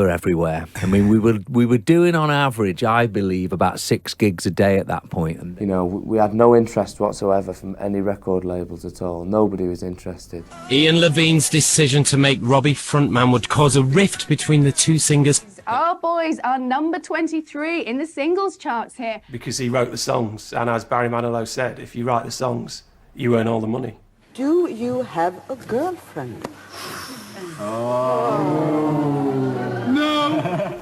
were everywhere. I mean, we were doing on average, I believe, about 6 gigs a day at that point. And you know, we had no interest whatsoever from any record labels at all. Nobody was interested. Ian Levine's decision to make Robbie frontman would cause a rift between the two singers. Our boys are number 23 in the singles charts here. Because he wrote the songs, and as Barry Manilow said, if you write the songs, you earn all the money. Do you have a girlfriend? No!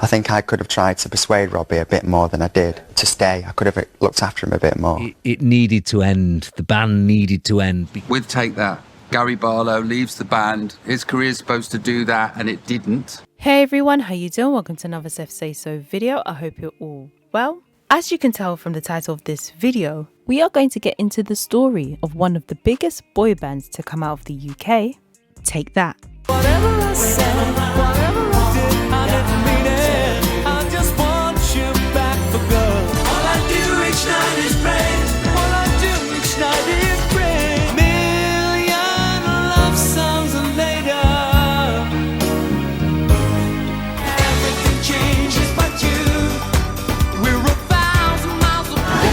I think I could have tried to persuade Robbie a bit more than I did to stay. I could have looked after him a bit more. It needed to end. The band needed to end. With Take That, Gary Barlow leaves the band. His career's supposed to do that, and it didn't. Hey everyone, how you doing? Welcome to another xoxo video. I hope you're all well. As you can tell from the title of this video, we are going to get into the story of one of the biggest boy bands to come out of the UK, Take That. Whatever I said, whatever I did, I didn't mean it. I just want you back for good. All I do each night is pray. All I do each night is pray. Million love songs later, everything changes but you. We're 1,000 miles away.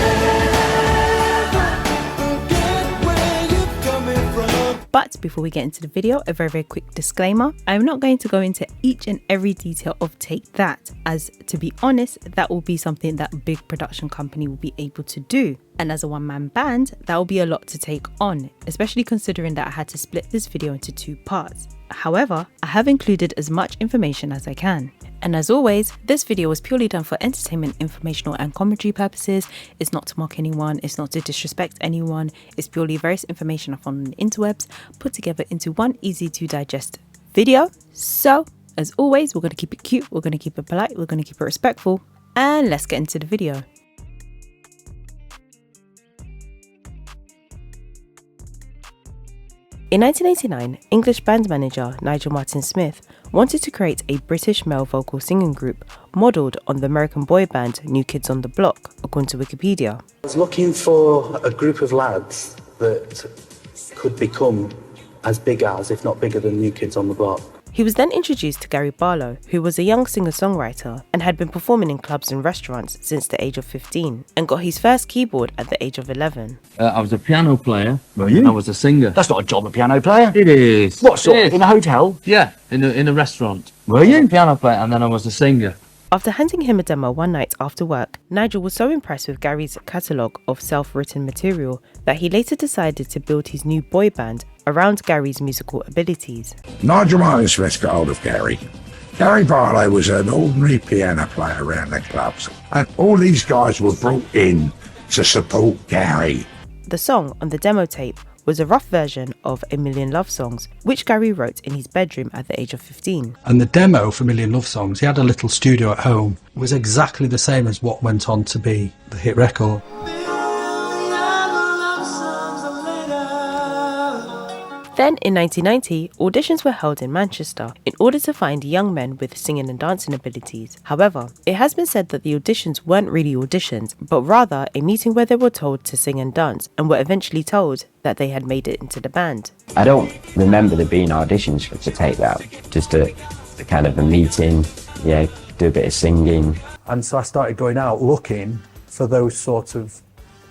Forget where you're coming from. But before we get into the video, a very quick disclaimer. I'm not going to go into each and every detail of Take That, as to be honest, that will be something that a big production company will be able to do. And as a one-man band, that will be a lot to take on, especially considering that I had to split this video into 2 parts. However, I have included as much information as I can. And as always, this video was purely done for entertainment, informational and commentary purposes. It's not to mock anyone, it's not to disrespect anyone, it's purely various information I found on the interwebs put together into one easy to digest video. So, as always, we're going to keep it cute, we're going to keep it polite, we're going to keep it respectful, and let's get into the video. In 1989, English band manager Nigel Martin Smith wanted to create a British male vocal singing group modelled on the American boy band New Kids on the Block, according to Wikipedia. I was looking for a group of lads that could become as big as, if not bigger than, New Kids on the Block. He was then introduced to Gary Barlow, who was a young singer-songwriter and had been performing in clubs and restaurants since the age of 15 and got his first keyboard at the age of 11. I was a piano player. Were you? And I was a singer. That's not a job, a piano player. It is. What sort? In a hotel? Yeah, in a restaurant. Were you? I was a piano player and then I was a singer. After handing him a demo one night after work, Nigel was so impressed with Gary's catalogue of self-written material that he later decided to build his new boy band around Gary's musical abilities. Nigel Martin Smith got hold of Gary. Gary Barlow was an ordinary piano player around the clubs, and all these guys were brought in to support Gary. The song on the demo tape was a rough version of A Million Love Songs, which Gary wrote in his bedroom at the age of 15. And the demo for Million Love Songs, he had a little studio at home, was exactly the same as what went on to be the hit record. Then in 1990, auditions were held in Manchester in order to find young men with singing and dancing abilities. However, it has been said that the auditions weren't really auditions, but rather a meeting where they were told to sing and dance and were eventually told that they had made it into the band. I don't remember there being auditions to Take That, just a kind of a meeting, yeah, do a bit of singing. And so I started going out looking for those sort of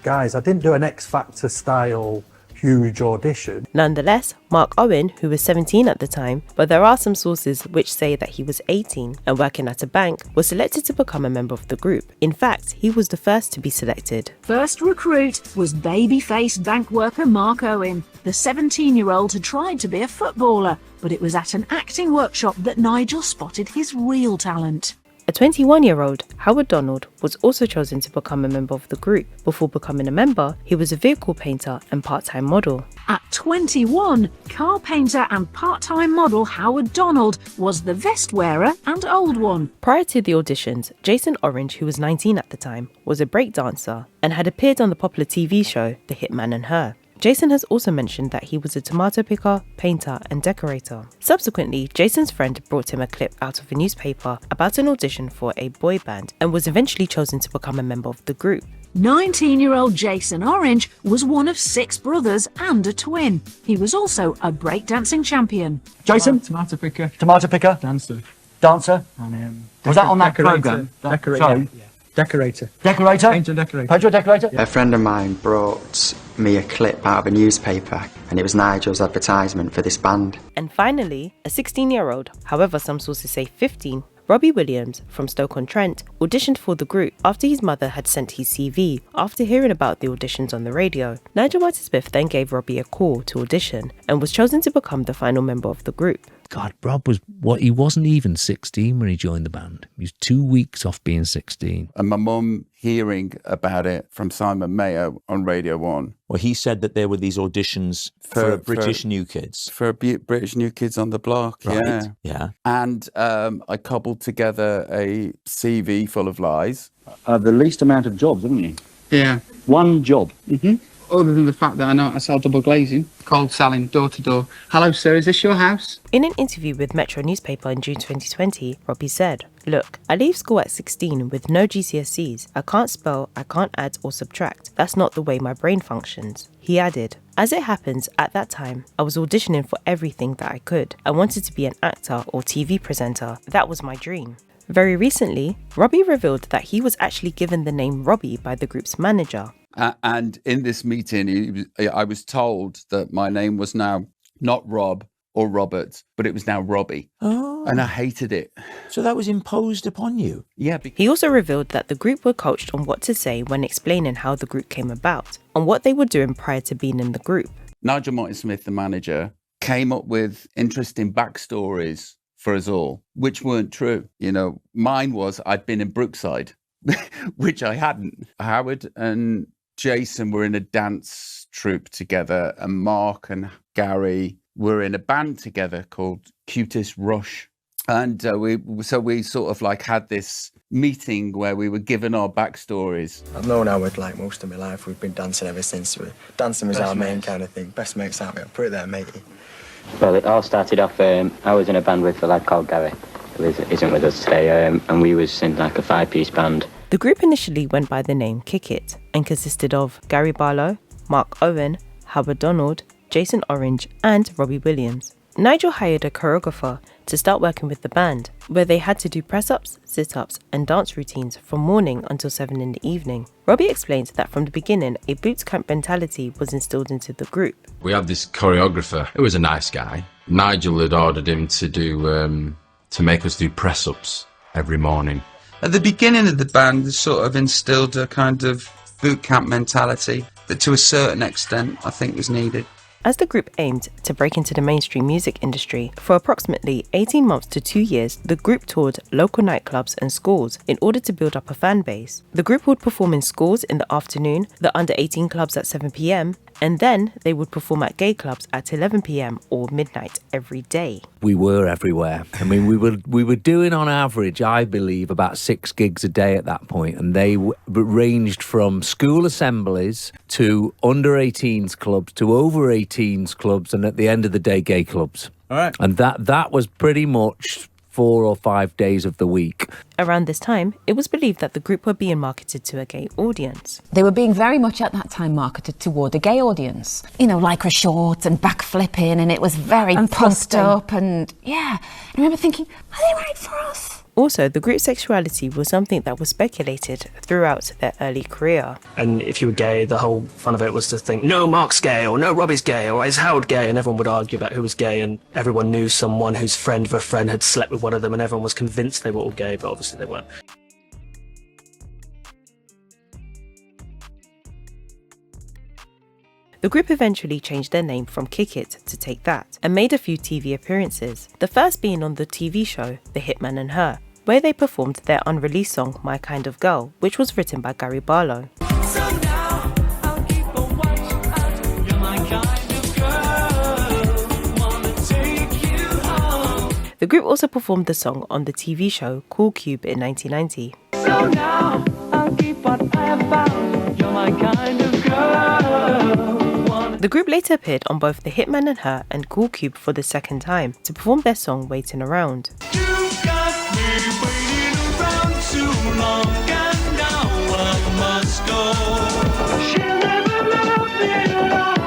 guys. I didn't do an X Factor style huge audition. Nonetheless, Mark Owen, who was 17 at the time, but there are some sources which say that he was 18 and working at a bank, was selected to become a member of the group. In fact, he was the first to be selected. First recruit was baby-faced bank worker Mark Owen. The 17-year-old had tried to be a footballer, but it was at an acting workshop that Nigel spotted his real talent. A 21-year-old, Howard Donald, was also chosen to become a member of the group. Before becoming a member, he was a vehicle painter and part-time model. At 21, car painter and part-time model Howard Donald was the vest wearer and old one. Prior to the auditions, Jason Orange, who was 19 at the time, was a breakdancer and had appeared on the popular TV show The Hitman and Her. Jason has also mentioned that he was a tomato picker, painter and decorator. Subsequently, Jason's friend brought him a clip out of a newspaper about an audition for a boy band and was eventually chosen to become a member of the group. 19-year-old Jason Orange was one of 6 brothers and a twin. He was also a breakdancing champion. Jason? Tomato picker. Tomato picker. Dancer. Dancer? Was that on that Decorator. programme? Decorator. Decorator. Decorator? Painter decorator. Painter decorator? A friend of mine brought me a clip out of a newspaper, and it was Nigel's advertisement for this band. And finally, a 16-year-old, however some sources say 15, Robbie Williams from Stoke-on-Trent auditioned for the group after his mother had sent his CV after hearing about the auditions on the radio. Nigel Martin-Smith then gave Robbie a call to audition and was chosen to become the final member of the group. God, Rob he wasn't even 16 when he joined the band. He was 2 weeks off being 16. And my mum hearing about it from Simon Mayo on Radio 1. Well, he said that there were these auditions for British New Kids. For British New Kids on the Block, Right. Yeah. And I cobbled together a CV full of lies. The least amount of jobs, haven't you? Yeah. One job. Mm-hmm. Other than the fact that I know I sell double glazing, cold selling, door to door. Hello, sir, is this your house? In an interview with Metro newspaper in June 2020, Robbie said, "Look, I leave school at 16 with no GCSEs. I can't spell, I can't add or subtract. That's not the way my brain functions." He added, "As it happens, at that time, I was auditioning for everything that I could. I wanted to be an actor or TV presenter. That was my dream." Very recently, Robbie revealed that he was actually given the name Robbie by the group's manager. And in this meeting, I was told that my name was now not Rob or Robert, but it was now Robbie. Oh. And I hated it. So that was imposed upon you? Yeah. He also revealed that the group were coached on what to say when explaining how the group came about, and what they were doing prior to being in the group. Nigel Martin-Smith, the manager, came up with interesting backstories for us all, which weren't true. You know, mine was I'd been in Brookside, which I hadn't. Howard and Jason were in a dance troupe together, and Mark and Gary were in a band together called Cutest Rush. And we sort of like had this meeting where we were given our backstories. I've known Howard like most of my life. We've been dancing ever since. Dancing was our main kind of thing. Best mates out there. Put it there, matey. Well, it all started off, I was in a band with a lad called Gary, who isn't with us today, and we was in like a 5-piece band. The group initially went by the name Kick It and consisted of Gary Barlow, Mark Owen, Howard Donald, Jason Orange and Robbie Williams. Nigel hired a choreographer to start working with the band, where they had to do press-ups, sit-ups and dance routines from morning until 7 in the evening. Robbie explained that from the beginning, a boot camp mentality was instilled into the group. We had this choreographer who was a nice guy. Nigel had ordered him to do to make us do press-ups every morning. At the beginning of the band, they sort of instilled a kind of boot camp mentality that to a certain extent I think was needed. As the group aimed to break into the mainstream music industry, for approximately 18 months to 2 years, the group toured local nightclubs and schools in order to build up a fan base. The group would perform in schools in the afternoon, the under 18 clubs at 7 p.m, and then they would perform at gay clubs at 11 p.m. or midnight every day. We were everywhere. I mean, we were doing on average, I believe, about 6 gigs a day at that point, and they ranged from school assemblies to under 18s clubs to over 18s clubs, and at the end of the day, gay clubs. All right. And that was pretty much 4 or 5 days of the week. Around this time, it was believed that the group were being marketed to a gay audience. They were being very much at that time marketed toward a gay audience. You know, lycra shorts and backflipping, and it was very puffed up, and yeah. I remember thinking, are they right for us? Also, the group's sexuality was something that was speculated throughout their early career. And if you were gay, the whole fun of it was to think, no, Mark's gay, or no, Robbie's gay, or is Howard gay? And everyone would argue about who was gay, and everyone knew someone whose friend of a friend had slept with one of them, and everyone was convinced they were all gay, but obviously they weren't. The group eventually changed their name from Kick It to Take That and made a few TV appearances, the first being on the TV show The Hitman and Her, where they performed their unreleased song My Kind of Girl, which was written by Gary Barlow. The group also performed the song on the TV show Cool Cube in 1990. So now I'll keep what I have found. You're my kind of girl. The group later appeared on both The Hitman and Her and Cool Cube for the second time to perform their song Waiting Around. You've got me waiting around too long, and now I must go. She'll never love me alone.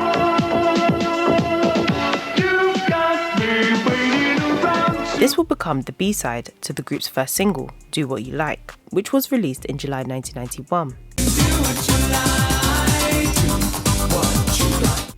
You've got me waiting around too long. This will become the B-side to the group's first single, Do What You Like, which was released in July 1991.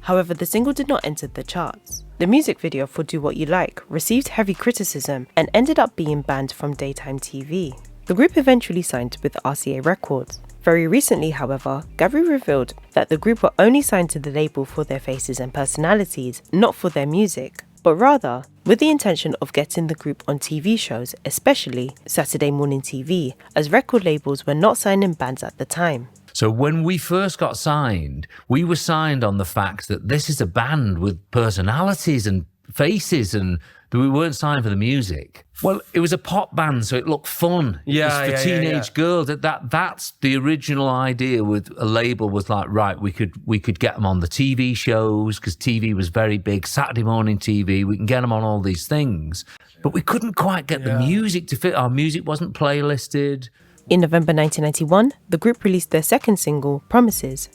However, the single did not enter the charts. The music video for Do What You Like received heavy criticism and ended up being banned from daytime TV. The group eventually signed with RCA Records. Very recently, however, Gary revealed that the group were only signed to the label for their faces and personalities, not for their music, but rather with the intention of getting the group on TV shows, especially Saturday morning TV, as record labels were not signing bands at the time. So when we first got signed, we were signed on the fact that this is a band with personalities and faces, and we weren't signed for the music. Well, it was a pop band, so it looked fun. It was for teenage girls. That's the original idea with a label, was like, right, we could get them on the TV shows, because TV was very big, Saturday morning TV, we can get them on all these things. But we couldn't quite get the music to fit. Our music wasn't playlisted. In November 1991, the group released their second single, Promises.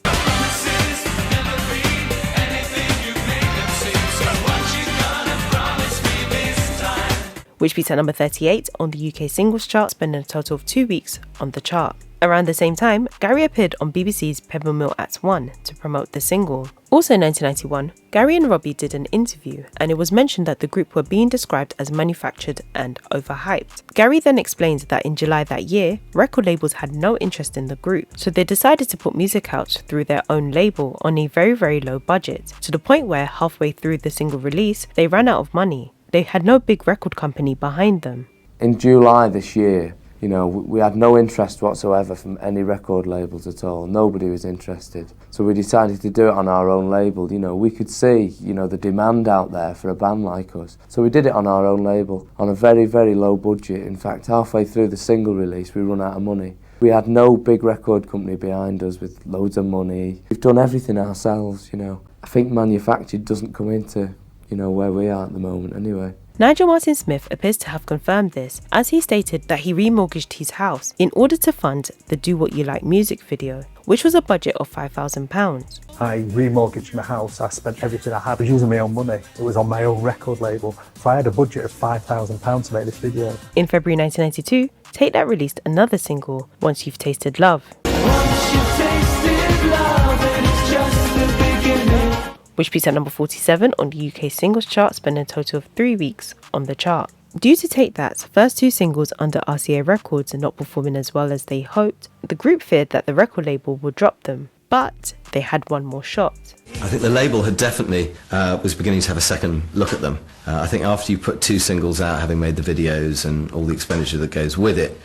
Which peaked at number 38 on the UK singles chart, spending a total of 2 weeks on the chart. Around the same time, Gary appeared on BBC's Pebble Mill at 1 to promote the single. Also in 1991, Gary and Robbie did an interview, and it was mentioned that the group were being described as manufactured and overhyped. Gary then explained that in July that year, record labels had no interest in the group, so they decided to put music out through their own label on a very, very low budget, to the point where halfway through the single release, they ran out of money. They had no big record company behind them. In July this year, you know, we had no interest whatsoever from any record labels at all. Nobody was interested. So we decided to do it on our own label. You know, we could see, you know, the demand out there for a band like us. So we did it on our own label on a very, very low budget. In fact, halfway through the single release, we run out of money. We had no big record company behind us with loads of money. We've done everything ourselves, you know. I think manufactured doesn't come into, you know, where we are at the moment anyway. Nigel Martin Smith appears to have confirmed this, as he stated that he remortgaged his house in order to fund the Do What You Like music video, which was a budget of £5,000. I remortgaged my house, I spent everything I had. I was using my own money, it was on my own record label, so I had a budget of £5,000 to make this video. In February 1992, Take That released another single, Once You've Tasted Love. Once you've tasted love, and it's just the beginning. Which peaked at number 47 on the UK singles chart, spending a total of 3 weeks on the chart. Due to Take That's first 2 singles under RCA Records and not performing as well as they hoped, the group feared that the record label would drop them, but they had one more shot. I think the label had definitely was beginning to have a second look at them. I think after you put 2 singles out, having made the videos and all the expenditure that goes with it,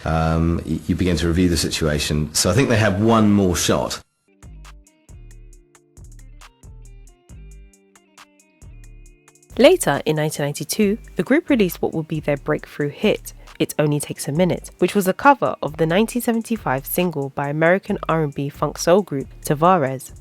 you begin to review the situation. So I think they had one more shot. Later, in 1992, the group released what would be their breakthrough hit, It Only Takes a Minute, which was a cover of the 1975 single by American R&B funk soul group Tavares.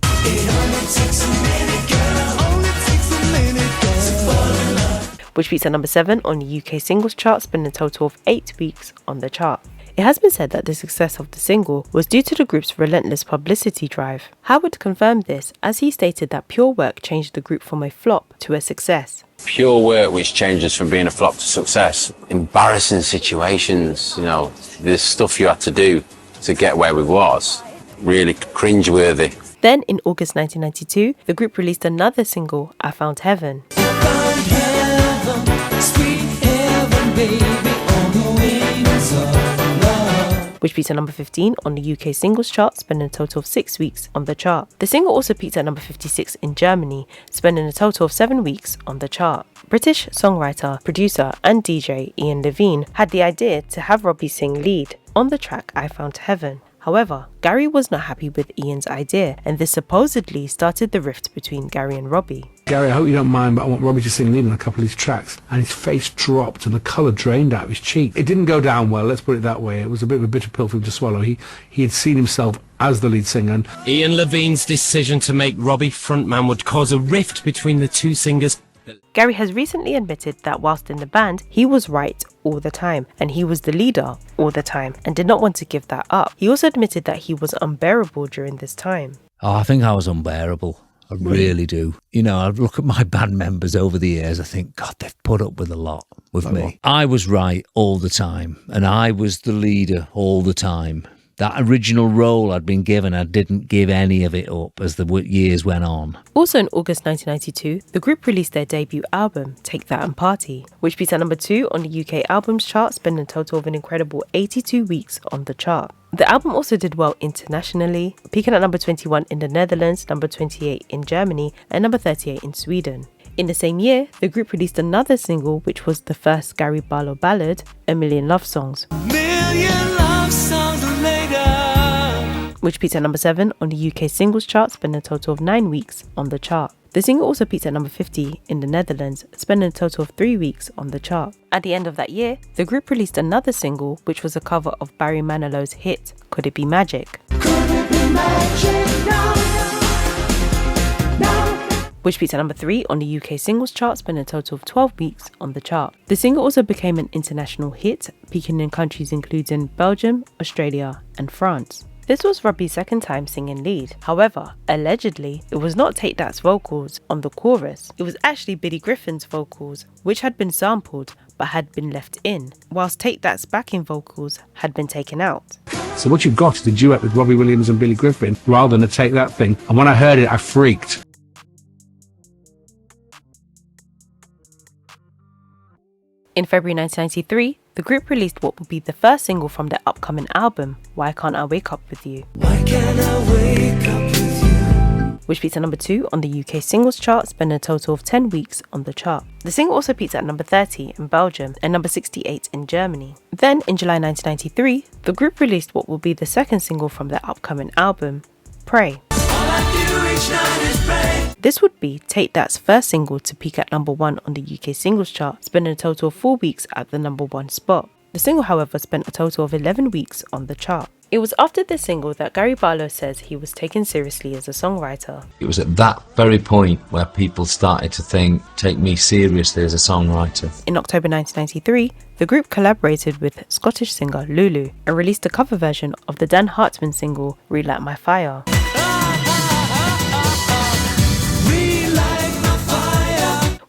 Which peaked at number 7 on the UK singles chart, spending a total of 8 weeks on the chart. It has been said that the success of the single was due to the group's relentless publicity drive. Howard confirmed this, as he stated that Pure Work changed the group from a flop to a success. Pure work which changed us from being a flop to success. Embarrassing situations, you know, the stuff you had to do to get where we was, really cringeworthy. Then, in August 1992, the group released another single, I Found Heaven. Found heaven, sweet heaven, baby, on the wings of love. Which peaked at number 15 on the UK singles chart, spending a total of 6 weeks on the chart. The single also peaked at number 56 in Germany, spending a total of 7 weeks on the chart. British songwriter, producer and DJ Ian Levine had the idea to have Robbie sing lead on the track I Found Heaven. However, Gary was not happy with Ian's idea, and this supposedly started the rift between Gary and Robbie. Gary, I hope you don't mind, but I want Robbie to sing lead on a couple of these tracks. And his face dropped and the colour drained out of his cheek. It didn't go down well, let's put it that way. It was a bit of a bitter pill for him to swallow. He had seen himself as the lead singer. And Ian Levine's decision to make Robbie frontman would cause a rift between the two singers. Gary has recently admitted that whilst in the band, he was right all the time, and he was the leader all the time, and did not want to give that up. He also admitted that he was unbearable during this time. Oh, I think I was unbearable. I really do. You know, I look at my band members over the years, I think, God, they've put up with a lot with me. I was right all the time, and I was the leader all the time. That original role I'd been given, I didn't give any of it up as the years went on. Also in August 1992, the group released their debut album, Take That and Party, which peaked at number 2 on the UK albums chart, spending a total of an incredible 82 weeks on the chart. The album also did well internationally, peaking at number 21 in the Netherlands, number 28 in Germany, and number 38 in Sweden. In the same year, the group released another single, which was the first Gary Barlow ballad, A Million Love Songs, which peaked at number 7 on the UK singles chart, spending a total of 9 weeks on the chart. The single also peaked at number 50 in the Netherlands, spending a total of 3 weeks on the chart. At the end of that year, the group released another single, which was a cover of Barry Manilow's hit, Could It Be Magic? Which peaked at number 3 on the UK singles chart, spending a total of 12 weeks on the chart. The single also became an international hit, peaking in countries including Belgium, Australia, and France. This was Robbie's second time singing lead. However, allegedly, it was not Take That's vocals on the chorus. It was actually Billy Griffin's vocals, which had been sampled but had been left in, whilst Take That's backing vocals had been taken out. So what you've got is the duet with Robbie Williams and Billy Griffin, rather than a Take That thing. And when I heard it, I freaked. In February 1993, the group released what would be the first single from their upcoming album, Why Can't I Wake Up With You? Why can't I wake up with you? Which peaked at number 2 on the UK singles chart, spending a total of 10 weeks on the chart. The single also peaked at number 30 in Belgium and number 68 in Germany. Then, in July 1993, the group released what will be the second single from their upcoming album, Pray. This would be Take That's first single to peak at number 1 on the UK singles chart, spending a total of 4 weeks at the number 1 spot. The single, however, spent a total of 11 weeks on the chart. It was after this single that Gary Barlow says he was taken seriously as a songwriter. It was at that very point where people started to take me seriously as a songwriter. In October 1993, the group collaborated with Scottish singer Lulu and released a cover version of the Dan Hartman single Relight My Fire.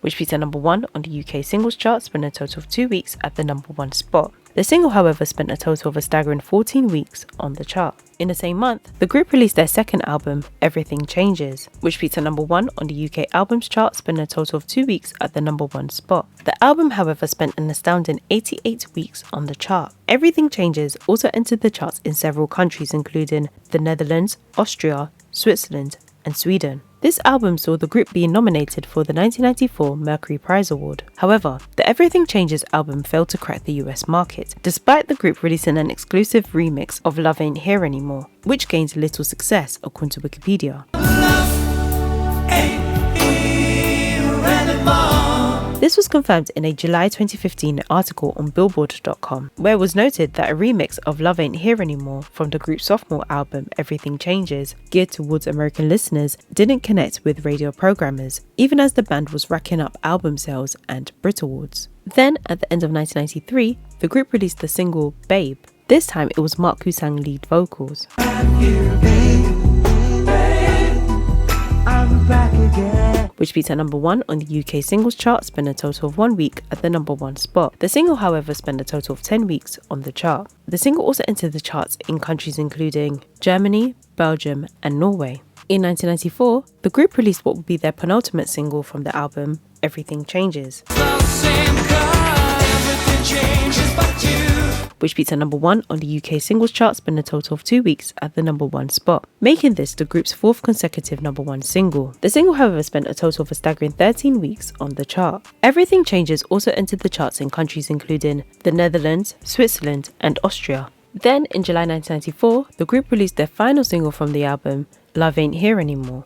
Which peaked at number 1 on the UK singles chart, spending a total of 2 weeks at the number 1 spot. The single, however, spent a total of a staggering 14 weeks on the chart. In the same month, the group released their second album, Everything Changes, which peaked at number 1 on the UK albums chart, spending a total of 2 weeks at the number 1 spot. The album, however, spent an astounding 88 weeks on the chart. Everything Changes also entered the charts in several countries, including the Netherlands, Austria, Switzerland, and Sweden. This album saw the group being nominated for the 1994 Mercury Prize Award. However, the Everything Changes album failed to crack the US market, despite the group releasing an exclusive remix of Love Ain't Here Anymore, which gained little success according to Wikipedia. This was confirmed in a July 2015 article on Billboard.com, where it was noted that a remix of Love Ain't Here Anymore from the group's sophomore album Everything Changes, geared towards American listeners, didn't connect with radio programmers, even as the band was racking up album sales and Brit Awards. Then, at the end of 1993, the group released the single Babe. This time it was Mark who sang lead vocals. Which peaked at number 1 on the UK singles chart, spent a total of 1 week at the number 1 spot. The single, however, spent a total of 10 weeks on the chart. The single also entered the charts in countries including Germany, Belgium, and Norway. In 1994, the group released what would be their penultimate single from the album, Everything Changes, which peaked at number 1 on the UK singles chart, spent a total of 2 weeks at the number 1 spot, making this the group's 4th consecutive number 1 single. The single, however, spent a total of a staggering 13 weeks on the chart. Everything Changes also entered the charts in countries including the Netherlands, Switzerland, and Austria. Then, in July 1994, the group released their final single from the album, Love Ain't Here Anymore.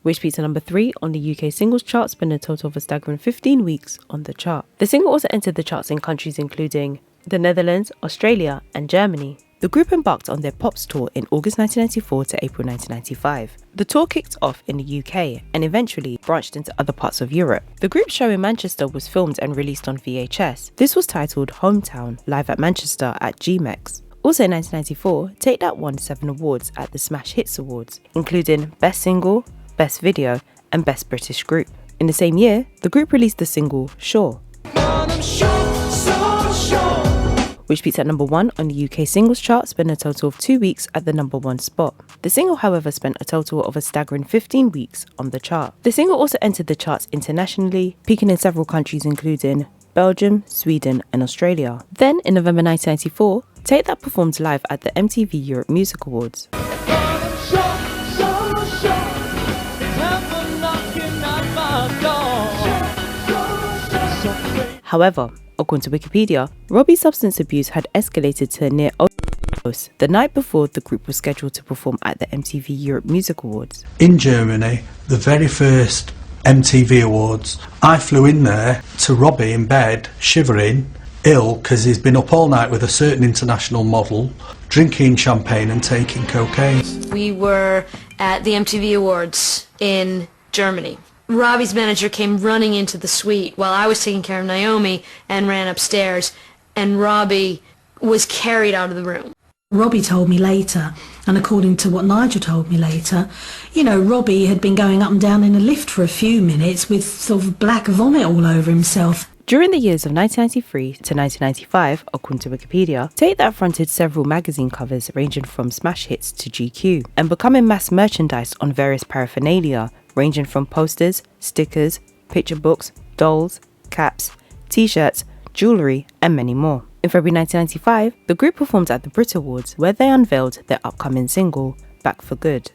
Which peaked at number 3 on the UK singles chart, spending a total of a staggering 15 weeks on the chart. The single also entered the charts in countries including the Netherlands, Australia, and Germany. The group embarked on their Pops tour in August 1994 to April 1995. The tour kicked off in the UK and eventually branched into other parts of Europe. The group's show in Manchester was filmed and released on VHS. This was titled Hometown, live at Manchester at GMEX. Also in 1994, Take That won 7 awards at the Smash Hits Awards, including Best Single, Best Video, and Best British Group. In the same year, the group released the single Sure, which peaked at number 1 on the UK singles chart, spent a total of 2 weeks at the number 1 spot. The single, however, spent a total of a staggering 15 weeks on the chart. The single also entered the charts internationally, peaking in several countries including Belgium, Sweden, and Australia. Then, in November 1994, Take That performed live at the MTV Europe Music Awards. However, according to Wikipedia, Robbie's substance abuse had escalated to a near overdose the night before the group was scheduled to perform at the MTV Europe Music Awards. In Germany, the very first MTV Awards, I flew in there to Robbie in bed, shivering, ill because he's been up all night with a certain international model, drinking champagne and taking cocaine. We were at the MTV Awards in Germany. Robbie's manager came running into the suite while I was taking care of Naomi and ran upstairs, and Robbie was carried out of the room. Robbie told me later, and according to what Nigel told me later, you know, Robbie had been going up and down in a lift for a few minutes with sort of black vomit all over himself. During the years of 1993 to 1995, according to Wikipedia, Take That fronted several magazine covers ranging from smash hits to GQ, and becoming mass merchandise on various paraphernalia, ranging from posters, stickers, picture books, dolls, caps, t-shirts, jewellery, and many more. In February 1995, the group performed at the Brit Awards, where they unveiled their upcoming single, Back for Good.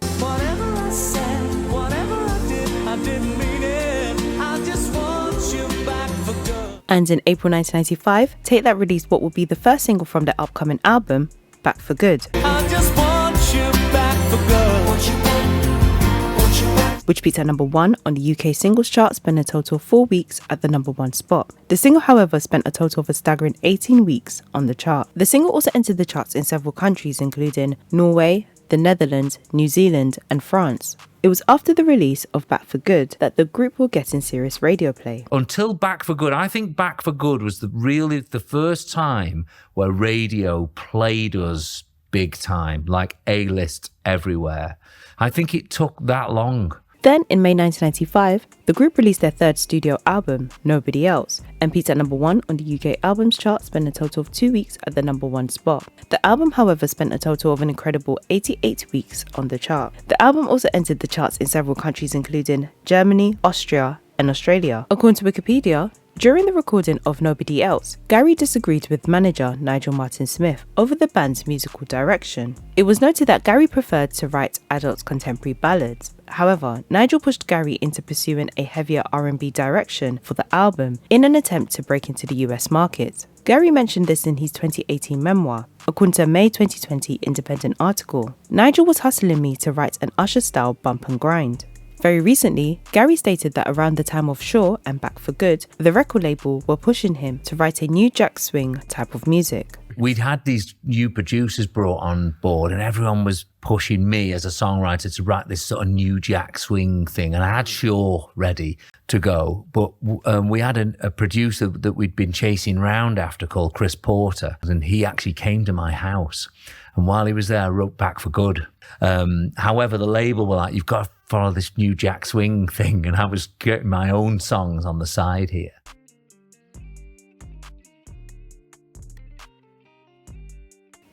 And in April 1995, Take That released what would be the first single from their upcoming album, Back for Good, which peaked at number 1 on the UK singles chart, spent a total of 4 weeks at the number 1 spot. The single, however, spent a total of a staggering 18 weeks on the chart. The single also entered the charts in several countries, including Norway, the Netherlands, New Zealand, and France. It was after the release of Back for Good that the group were getting serious radio play. Until Back for Good, I think Back for Good was really the first time where radio played us big time, like A-list everywhere. I think it took that long. Then, in May 1995, the group released their third studio album, Nobody Else, and peaked at number 1 on the UK albums chart, spent a total of 2 weeks at the number 1 spot. The album, however, spent a total of an incredible 88 weeks on the chart. The album also entered the charts in several countries, including Germany, Austria, and Australia. According to Wikipedia, during the recording of Nobody Else, Gary disagreed with manager Nigel Martin-Smith over the band's musical direction. It was noted that Gary preferred to write adult contemporary ballads. However, Nigel pushed Gary into pursuing a heavier R&B direction for the album in an attempt to break into the US market. Gary mentioned this in his 2018 memoir. According to a May 2020 Independent article, Nigel was hustling me to write an Usher-style bump and grind. Very recently, Gary stated that around the time of Sure and Back for Good, the record label were pushing him to write a new jack swing type of music. We'd had these new producers brought on board, and everyone was pushing me as a songwriter to write this sort of new jack swing thing. And I had Sure ready to go, but we had a producer that we'd been chasing round after called Chris Porter, and he actually came to my house. And while he was there, I wrote Back for Good. However, the label were like, you've got to follow this new jack swing thing, and I was getting my own songs on the side here.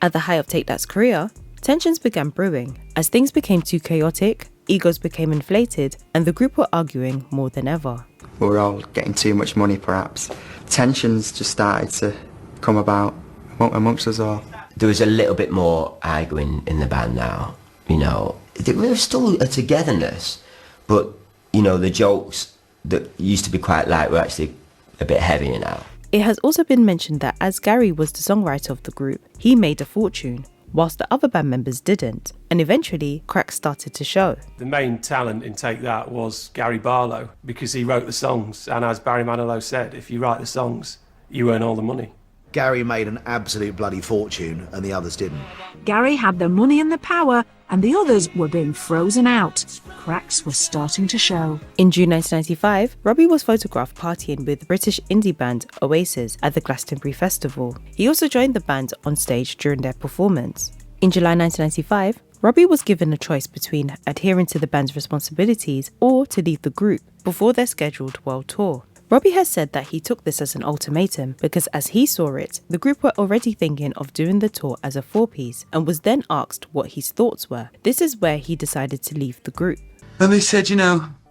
At the height of Take That's career, tensions began brewing as things became too chaotic, egos became inflated, and the group were arguing more than ever. We were all getting too much money, perhaps. Tensions just started to come about amongst us all. There was a little bit more arguing in the band now, you know. There was still a togetherness, but, you know, the jokes that used to be quite light were actually a bit heavier now. It has also been mentioned that as Gary was the songwriter of the group, he made a fortune, whilst the other band members didn't, and eventually cracks started to show. The main talent in Take That was Gary Barlow, because he wrote the songs, and as Barry Manilow said, if you write the songs, you earn all the money. Gary made an absolute bloody fortune and the others didn't. Gary had the money and the power, and the others were being frozen out. Cracks were starting to show. In June 1995, Robbie was photographed partying with British indie band Oasis at the Glastonbury Festival. He also joined the band on stage during their performance. In July 1995, Robbie was given a choice between adhering to the band's responsibilities or to leave the group before their scheduled world tour. Robbie has said that he took this as an ultimatum because, as he saw it, the group were already thinking of doing the tour as a four-piece and was then asked what his thoughts were. This is where he decided to leave the group. And they said,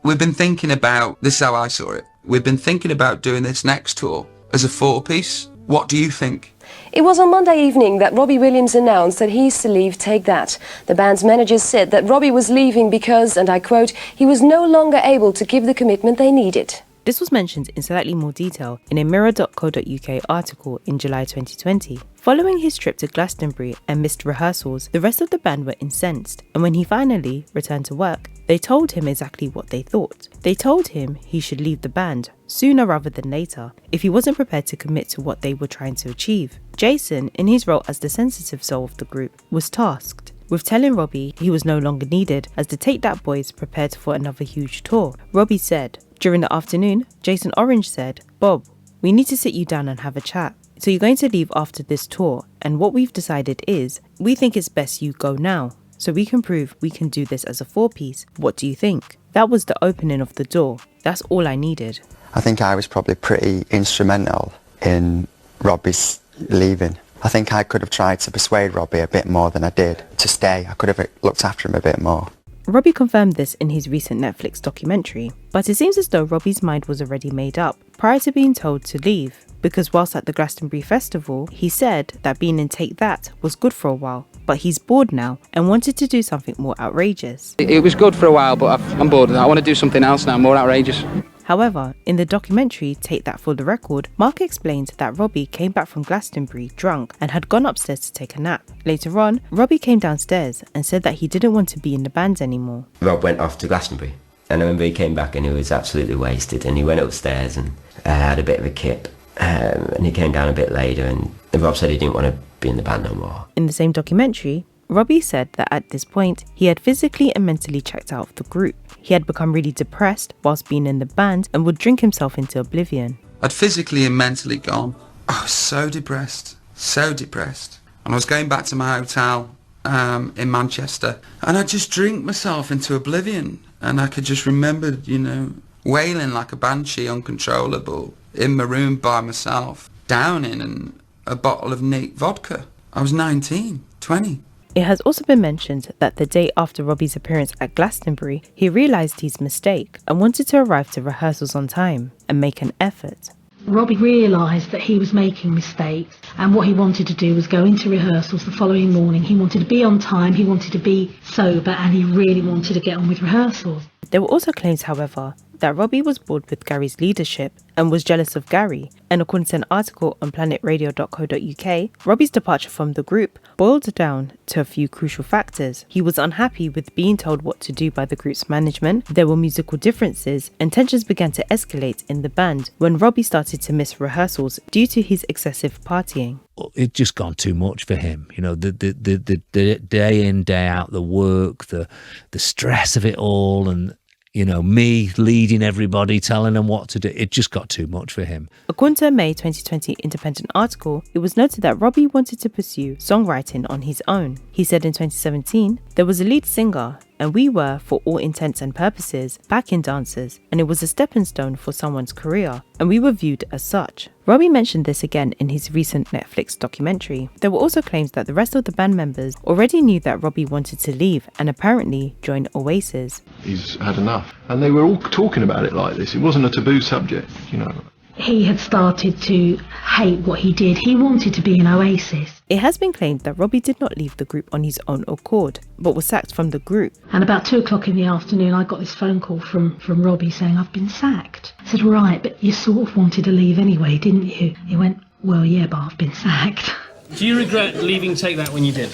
we've been thinking about, this is how I saw it, we've been thinking about doing this next tour as a four-piece. What do you think? It was on Monday evening that Robbie Williams announced that he's to leave Take That. The band's managers said that Robbie was leaving because, and I quote, he was no longer able to give the commitment they needed. This was mentioned in slightly more detail in a mirror.co.uk article in July 2020. Following his trip to Glastonbury and missed rehearsals, the rest of the band were incensed, and when he finally returned to work, they told him exactly what they thought. They told him he should leave the band sooner rather than later if he wasn't prepared to commit to what they were trying to achieve. Jason, in his role as the sensitive soul of the group, was tasked with telling Robbie he was no longer needed as the Take That boys prepared for another huge tour. Robbie said, during the afternoon, Jason Orange said, "Bob, we need to sit you down and have a chat. So you're going to leave after this tour, and what we've decided is, we think it's best you go now, so we can prove we can do this as a four-piece. What do you think?" That was the opening of the door. That's all I needed. I think I was probably pretty instrumental in Robbie's leaving. I think I could have tried to persuade Robbie a bit more than I did to stay. I could have looked after him a bit more. Robbie confirmed this in his recent Netflix documentary, but it seems as though Robbie's mind was already made up prior to being told to leave, because whilst at the Glastonbury Festival, he said that being in Take That was good for a while, but he's bored now and wanted to do something more outrageous. It was good for a while, but I'm bored of that. I want to do something else now, more outrageous. However, in the documentary Take That for the Record, Mark explained that Robbie came back from Glastonbury drunk and had gone upstairs to take a nap. Later on, Robbie came downstairs and said that he didn't want to be in the band anymore. Rob went off to Glastonbury, and I remember he came back and he was absolutely wasted, and he went upstairs and had a bit of a kip, and he came down a bit later, and Rob said he didn't want to be in the band no more. In the same documentary, Robbie said that at this point, he had physically and mentally checked out of the group. He had become really depressed whilst being in the band and would drink himself into oblivion. I'd physically and mentally gone. I was so depressed. And I was going back to my hotel in Manchester, and I'd just drink myself into oblivion. And I could just remember, wailing like a banshee, uncontrollable, in my room by myself, downing in a bottle of neat vodka. I was 19, 20. It has also been mentioned that the day after Robbie's appearance at Glastonbury, he realised his mistake and wanted to arrive to rehearsals on time and make an effort. Robbie realised that he was making mistakes, and what he wanted to do was go into rehearsals the following morning. He wanted to be on time, he wanted to be sober, and he really wanted to get on with rehearsals. There were also claims, however, that Robbie was bored with Gary's leadership and was jealous of Gary, and according to an article on planetradio.co.uk, Robbie's departure from the group boiled down to a few crucial factors. He was unhappy with being told what to do by the group's management, there were musical differences, and tensions began to escalate in the band when Robbie started to miss rehearsals due to his excessive partying. It just gone too much for him, the day in, day out, the work, the stress of it all, and me leading everybody, telling them what to do. It just got too much for him. According to a May 2020 Independent article, it was noted that Robbie wanted to pursue songwriting on his own. He said in 2017, there was a lead singer and we were, for all intents and purposes, backing dancers, and it was a stepping stone for someone's career, and we were viewed as such. Robbie mentioned this again in his recent Netflix documentary. There were also claims that the rest of the band members already knew that Robbie wanted to leave and apparently join Oasis. He's had enough. And they were all talking about it like this. It wasn't a taboo subject, He had started to hate what he did. He wanted to be in Oasis. It has been claimed that Robbie did not leave the group on his own accord, but was sacked from the group. And about 2 o'clock in the afternoon, I got this phone call from Robbie saying, "I've been sacked." I said, "Right, but you sort of wanted to leave anyway, didn't you?" He went, "Well, yeah, but I've been sacked." Do you regret leaving Take That when you did?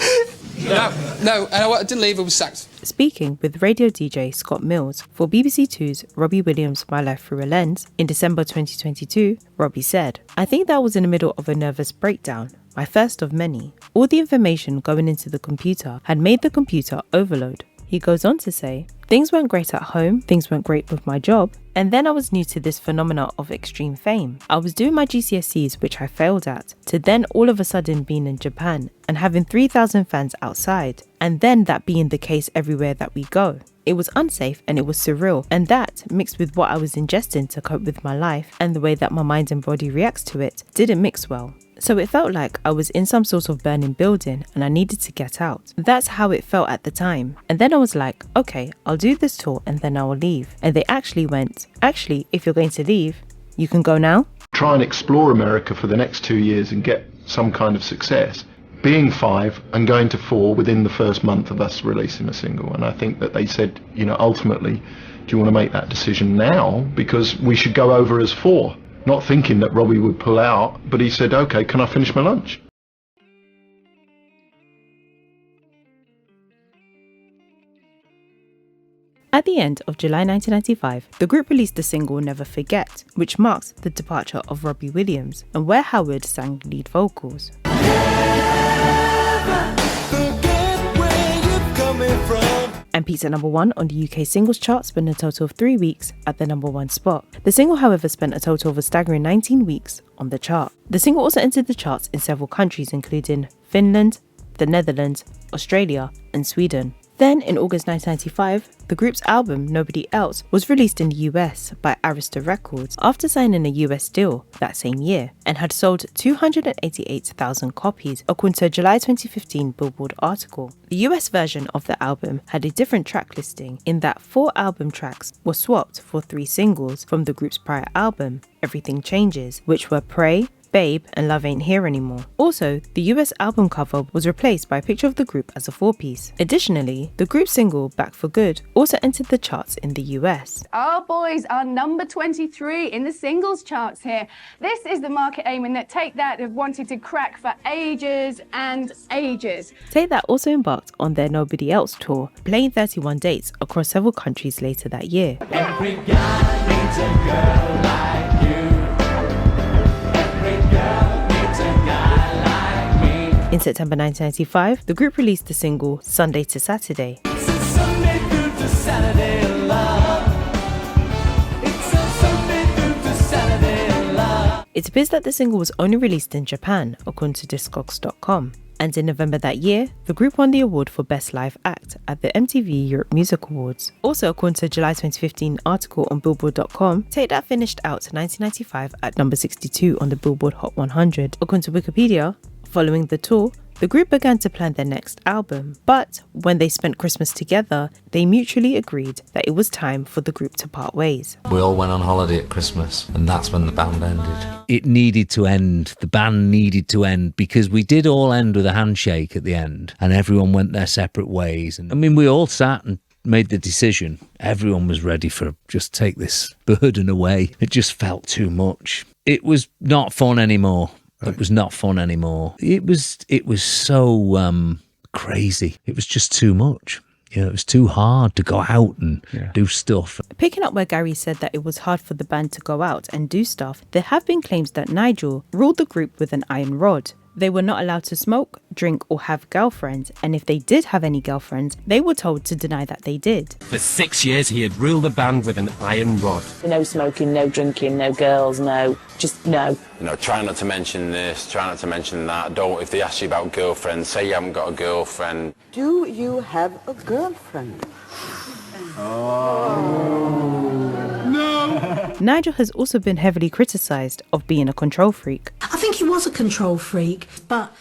No, I didn't leave, I was sacked. Speaking with radio DJ Scott Mills for BBC Two's Robbie Williams' My Life Through a Lens in December 2022, Robbie said, "I think that was in the middle of a nervous breakdown, my first of many. All the information going into the computer had made the computer overload." He goes on to say, "Things weren't great at home, things weren't great with my job, and then I was new to this phenomena of extreme fame. I was doing my GCSEs, which I failed at, to then all of a sudden being in Japan and having 3,000 fans outside, and then that being the case everywhere that we go. It was unsafe and it was surreal, and that, mixed with what I was ingesting to cope with my life and the way that my mind and body reacts to it, didn't mix well. So it felt like I was in some sort of burning building and I needed to get out. That's how it felt at the time. And then I was like, okay, I'll do this tour and then I will leave. And they actually went, actually, if you're going to leave, you can go now." Try and explore America for the next 2 years and get some kind of success. Being 5 and going to 4 within the first month of us releasing a single. And I think that they said, ultimately, do you want to make that decision now? Because we should go over as 4. Not thinking that Robbie would pull out, but he said, okay, can I finish my lunch? At the end of July 1995, the group released the single Never Forget, which marks the departure of Robbie Williams, and where Howard sang lead vocals. And peaked at #1 on the UK singles chart, spent a total of 3 weeks at the #1 spot. The single, however, spent a total of a staggering 19 weeks on the chart. The single also entered the charts in several countries, including Finland, the Netherlands, Australia, and Sweden. Then, in August 1995, the group's album, Nobody Else, was released in the US by Arista Records after signing a US deal that same year, and had sold 288,000 copies, according to a July 2015 Billboard article. The US version of the album had a different track listing in that 4 album tracks were swapped for 3 singles from the group's prior album, Everything Changes, which were Pray, Babe, and Love Ain't Here Anymore. Also, the US album cover was replaced by a picture of the group as a 4-piece. Additionally, the group's single, Back for Good, also entered the charts in the US. Our boys are number 23 in the singles charts here. This is the market aiming that Take That have wanted to crack for ages and ages. Take That also embarked on their Nobody Else tour, playing 31 dates across several countries later that year. Every guy needs a girl like you. In September 1995, the group released the single Sunday to Saturday. It's a Sunday through to Saturday love. It's a Sunday through to Saturday love. It appears that the single was only released in Japan, according to discogs.com. And in November that year, the group won the award for Best Live Act at the MTV Europe Music Awards. Also, according to a July 2015 article on Billboard.com, Take That finished out 1995 at number 62 on the Billboard Hot 100. According to Wikipedia, following the tour, the group began to plan their next album, but when they spent Christmas together, they mutually agreed that it was time for the group to part ways. We all went on holiday at Christmas, and that's when the band ended. It needed to end. The band needed to end, because we did all end with a handshake at the end, and everyone went their separate ways. And I mean, we all sat and made the decision. Everyone was ready for just take this burden away. It just felt too much. It was not fun anymore. It was not fun anymore. It was so crazy. It was just too much. It was too hard to go out and do stuff. Picking up where Gary said that it was hard for the band to go out and do stuff, there have been claims that Nigel ruled the group with an iron rod. They were not allowed to smoke, drink, or have girlfriends, and if they did have any girlfriends, they were told to deny that they did. For 6 years, he had ruled the band with an iron rod. No smoking, no drinking, no girls, no. Just no. Try not to mention this, try not to mention that. Don't, if they ask you about girlfriends, say you haven't got a girlfriend. Do you have a girlfriend? Nigel has also been heavily criticised of being a control freak. I think he was a control freak, but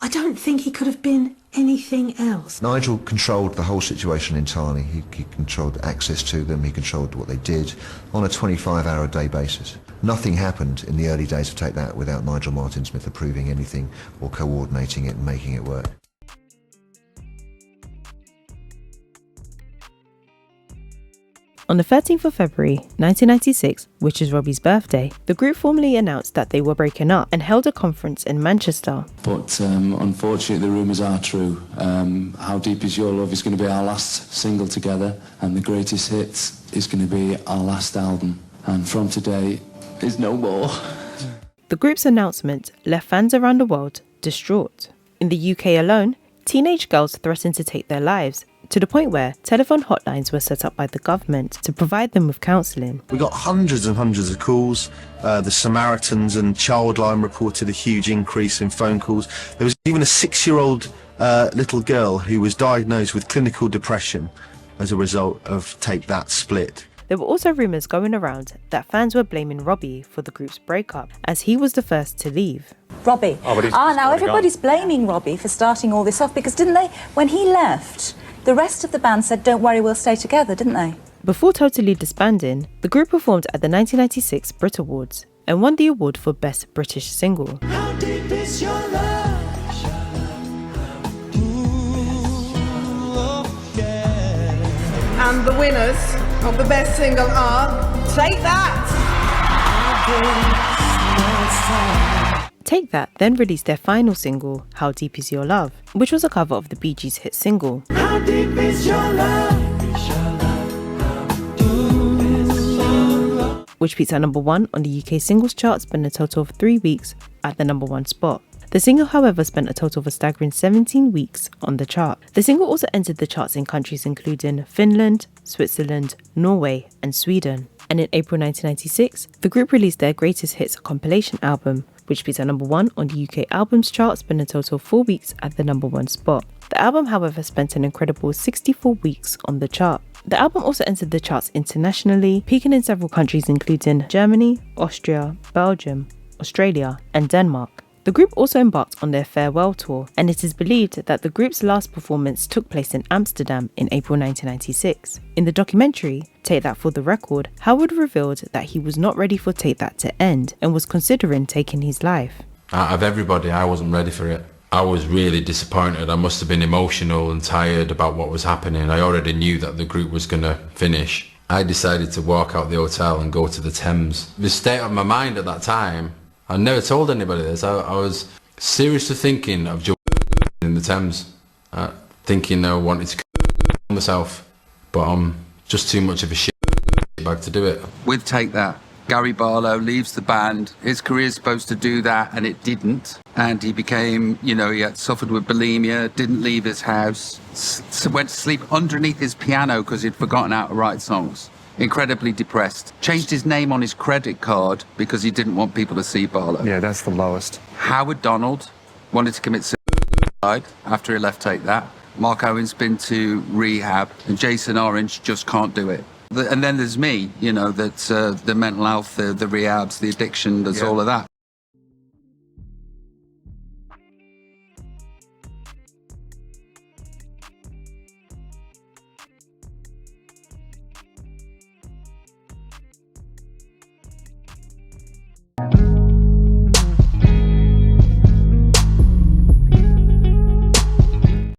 I don't think he could have been anything else. Nigel controlled the whole situation entirely. He controlled access to them, he controlled what they did on a 25-hour-a-day basis. Nothing happened in the early days of Take That without Nigel Martin-Smith approving anything or coordinating it and making it work. On the 13th of February 1996, which is Robbie's birthday, the group formally announced that they were breaking up and held a conference in Manchester. But unfortunately the rumours are true. How Deep Is Your Love is going to be our last single together, and The Greatest Hits is going to be our last album. And from today is no more. The group's announcement left fans around the world distraught. In the UK alone, teenage girls threatened to take their lives, to the point where telephone hotlines were set up by the government to provide them with counselling. We got hundreds and hundreds of calls. The Samaritans and Childline reported a huge increase in phone calls. There was even a 6-year-old little girl who was diagnosed with clinical depression as a result of Take That split. There were also rumours going around that fans were blaming Robbie for the group's breakup, as he was the first to leave. Robbie. Now everybody's blaming Robbie for starting all this off, because didn't they, when he left, the rest of the band said, don't worry, we'll stay together, didn't they? Before totally disbanding, the group performed at the 1996 Brit Awards and won the award for Best British Single. How deep is your love? And the winners of the best single are Take That! Take That then released their final single, How Deep Is Your Love, which was a cover of the Bee Gees' hit single. How deep is your love? Which peaked at number 1 on the UK singles chart, spent a total of 3 weeks at the number 1 spot. The single, however, spent a total of a staggering 17 weeks on the chart. The single also entered the charts in countries including Finland, Switzerland, Norway and Sweden. And in April 1996, the group released their Greatest Hits compilation album, which peaked at number 1 on the UK albums chart, spent a total of 4 weeks at the number 1 spot. The album, however, spent an incredible 64 weeks on the chart. The album also entered the charts internationally, peaking in several countries including Germany, Austria, Belgium, Australia and Denmark. The group also embarked on their farewell tour, and it is believed that the group's last performance took place in Amsterdam in April 1996. In the documentary, Take That for the Record, Howard revealed that he was not ready for Take That to end and was considering taking his life. Out of everybody, I wasn't ready for it. I was really disappointed. I must have been emotional and tired about what was happening. I already knew that the group was going to finish. I decided to walk out the hotel and go to the Thames. The state of my mind at that time, I never told anybody this. I was seriously thinking of jumping in the Thames, thinking I wanted to kill myself, but I'm just too much of a shit bag to do it. With Take That, Gary Barlow leaves the band. His career's supposed to do that, and it didn't. And he became, he had suffered with bulimia, didn't leave his house, went to sleep underneath his piano because he'd forgotten how to write songs. Incredibly depressed. Changed his name on his credit card because he didn't want people to see Barlow. Yeah, that's the lowest. Howard Donald wanted to commit suicide after he left Take That. Mark Owen's been to rehab, and Jason Orange just can't do it. And then there's me, that's the mental health, the rehabs, the addiction, there's all of that.